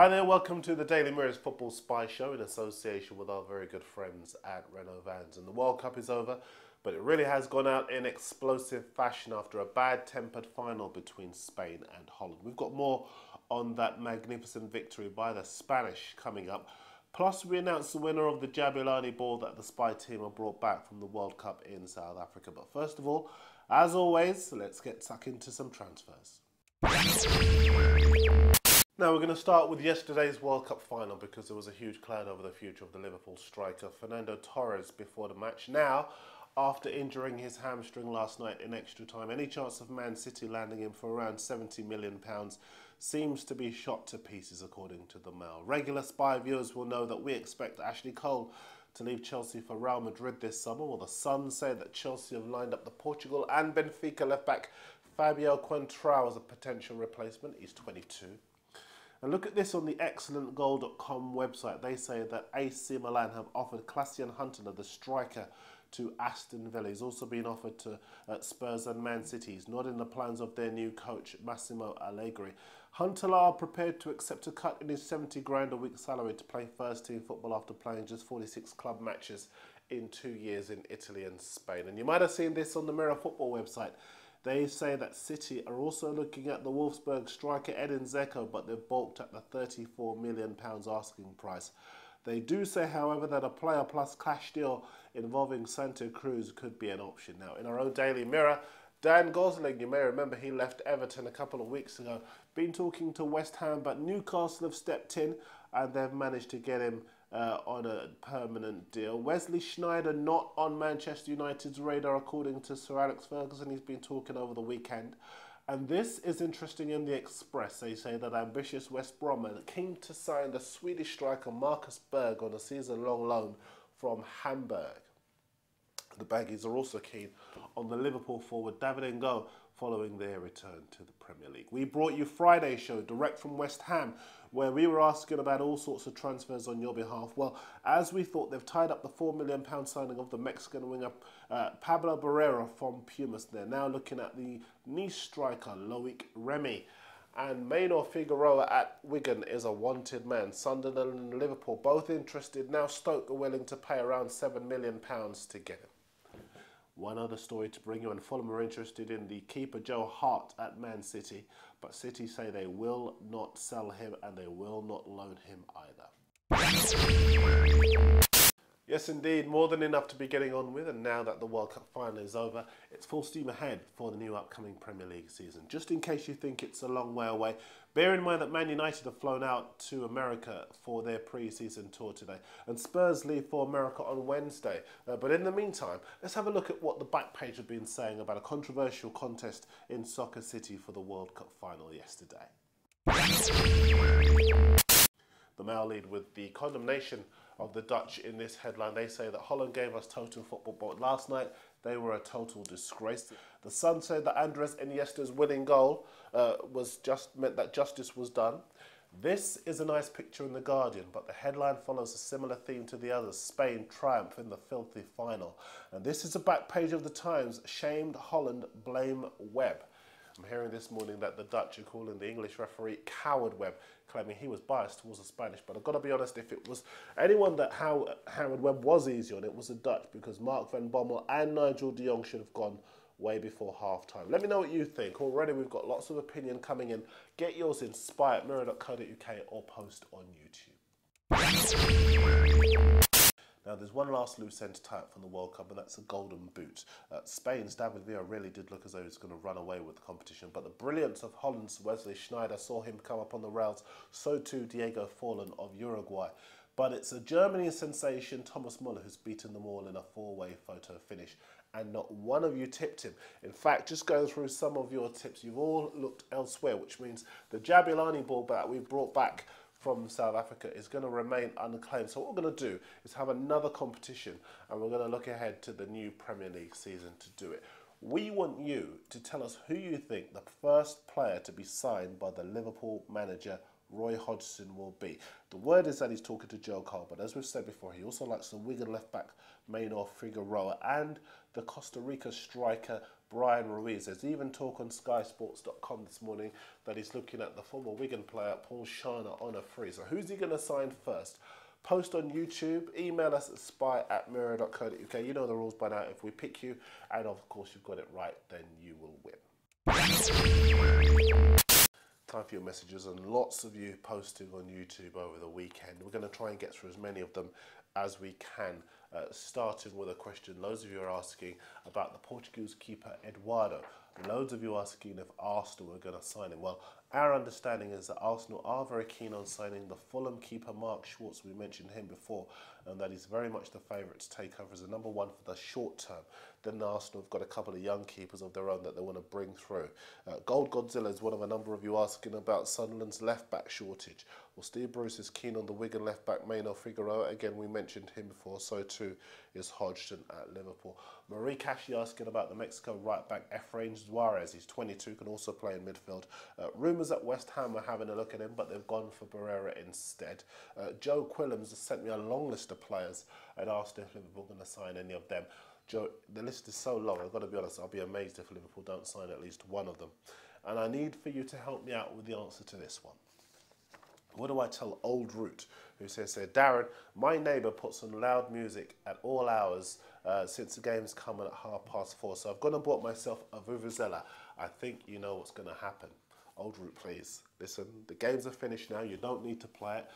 Hi there, welcome to the Daily Mirror's Football Spy Show in association with our very good friends at Renault Vans. And the World Cup is over, but it really has gone out in explosive fashion after a bad-tempered final between Spain and Holland. We've got more on that magnificent victory by the Spanish coming up. Plus, we announced the winner of the Jabulani ball that the Spy team have brought back from the World Cup in South Africa. But first of all, as always, let's get stuck into some transfers. Now we're going to start with yesterday's World Cup final because there was a huge cloud over the future of the Liverpool striker Fernando Torres before the match. Now, after injuring his hamstring last night in extra time, any chance of Man City landing him for around £70 million seems to be shot to pieces, according to the Mail. Regular Spy viewers will know that we expect Ashley Cole to leave Chelsea for Real Madrid this summer. Well, the Sun say that Chelsea have lined up the Portugal and Benfica left-back Fabio Contrao as a potential replacement. He's 22. And look at this on the excellentgoal.com website. They say that AC Milan have offered Klass Jan Huntelaar, the striker, to Aston Villa. He's also been offered to Spurs and Man City. He's not in the plans of their new coach, Massimo Allegri. Huntelaar prepared to accept a cut in his 70 grand a week salary to play first-team football after playing just 46 club matches in 2 years in Italy and Spain. And you might have seen this on the Mirror Football website. They say that City are also looking at the Wolfsburg striker Edin Dzeko, but they've balked at the £34 million asking price. They do say, however, that a player plus cash deal involving Santa Cruz could be an option. Now, in our own Daily Mirror, Dan Gosling, you may remember he left Everton a couple of weeks ago, been talking to West Ham, but Newcastle have stepped in and they've managed to get him on a permanent deal. Wesley Sniejder not on Manchester United's radar, according to Sir Alex Ferguson. He's been talking over the weekend. And this is interesting in the Express. They say that ambitious West Brom are keen to sign the Swedish striker Marcus Berg on a season-long loan from Hamburg. The Baggies are also keen on the Liverpool forward David Ngo following their return to the Premier League. We brought you Friday's show direct from West Ham, where we were asking about all sorts of transfers on your behalf. Well, as we thought, they've tied up the £4 million signing of the Mexican winger Pablo Barrera from Pumas. They're now looking at the Nice striker Loic Remy. And Maynor Figueroa at Wigan is a wanted man. Sunderland and Liverpool both interested. Now Stoke are willing to pay around £7 million to get him. One other story to bring you, and Fulham are interested in the keeper Joe Hart at Man City, but City say they will not sell him and they will not loan him either. Yes, indeed, more than enough to be getting on with, and now that the World Cup final is over, it's full steam ahead for the new upcoming Premier League season. Just in case you think it's a long way away, bear in mind that Man United have flown out to America for their pre-season tour today, and Spurs leave for America on Wednesday. But in the meantime, let's have a look at what the back page have been saying about a controversial contest in Soccer City for the World Cup final yesterday. The Mail lead with the condemnation of the Dutch in this headline. They say that Holland gave us total football, but last night they were a total disgrace. The Sun said that Andres Iniesta's winning goal meant that justice was done. This is a nice picture in The Guardian, but the headline follows a similar theme to the others. Spain triumph in the filthy final. And this is a back page of the Times. Shamed Holland blame Webb. I'm hearing this morning that the Dutch are calling the English referee Coward Webb, claiming he was biased towards the Spanish. But I've got to be honest, if it was anyone that Howard Webb was easy on, it was the Dutch, because Mark van Bommel and Nigel de Jong should have gone way before half-time. Let me know what you think. Already we've got lots of opinion coming in. Get yours in spy@mirror.co.uk or post on YouTube. Now, there's one last loose end to tie up from the World Cup, and that's a golden boot. Spain's David Villa really did look as though he was going to run away with the competition, but the brilliance of Holland's Wesley Sniejder saw him come up on the rails. So too Diego Forlan of Uruguay. But it's a Germany sensation, Thomas Muller, who's beaten them all in a four-way photo finish, and not one of you tipped him. In fact, just going through some of your tips, you've all looked elsewhere, which means the Jabulani ball that we've brought back from South Africa is going to remain unclaimed. So what we're going to do is have another competition, and we're going to look ahead to the new Premier League season to do it. We want you to tell us who you think the first player to be signed by the Liverpool manager Roy Hodgson will be. The word is that he's talking to Joe Cole, but as we've said before, he also likes the Wigan left-back Maynor Figueroa and the Costa Rica striker Brian Ruiz. There's even talk on skysports.com this morning that he's looking at the former Wigan player Paul Shana on a free. So who's he going to sign first? Post on YouTube, email us at spy@mirror.co.uk. You know the rules by now. If we pick you, and of course you've got it right, then you will win. Time for your messages, and lots of you posting on YouTube over the weekend. We're going to try and get through as many of them as we can, starting with a question loads of you are asking about the Portuguese keeper Eduardo. Loads of you asking if Arsenal are going to sign him. Well, our understanding is that Arsenal are very keen on signing the Fulham keeper Mark Schwartz. We mentioned him before, and that he's very much the favourite to take over as a number one for the short term. Then Arsenal have got a couple of young keepers of their own that they want to bring through. Gold Godzilla is one of a number of you asking about Sunderland's left-back shortage. Well, Steve Bruce is keen on the Wigan left-back Maino Figueroa. Again, we mentioned him before, so too is Hodgson at Liverpool. Marie Cashy asking about the Mexico right-back Efrain Suarez. He's 22, can also play in midfield. Rumours that West Ham are having a look at him, but they've gone for Barrera instead. Joe Quillams has sent me a long list of players and asked if Liverpool are going to sign any of them. Joe, the list is so long, I've got to be honest, I'll be amazed if Liverpool don't sign at least one of them. And I need for you to help me out with the answer to this one. What do I tell Old Root, who says, Darren, my neighbour puts on loud music at all hours since the game's coming at 4:30, so I've gone and bought myself a vuvuzela. I think you know what's going to happen. Old Root, please, listen, the games are finished now, you don't need to play it.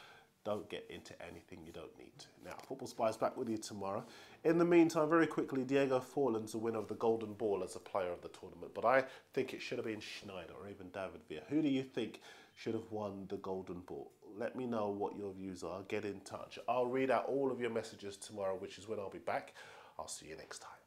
Don't get into anything you don't need to. Now, Football Spy is back with you tomorrow. In the meantime, very quickly, Diego Forlan's the winner of the Golden Ball as a player of the tournament, but I think it should have been Sנייder or even David Villa. Who do you think should have won the Golden Ball? Let me know what your views are. Get in touch. I'll read out all of your messages tomorrow, which is when I'll be back. I'll see you next time.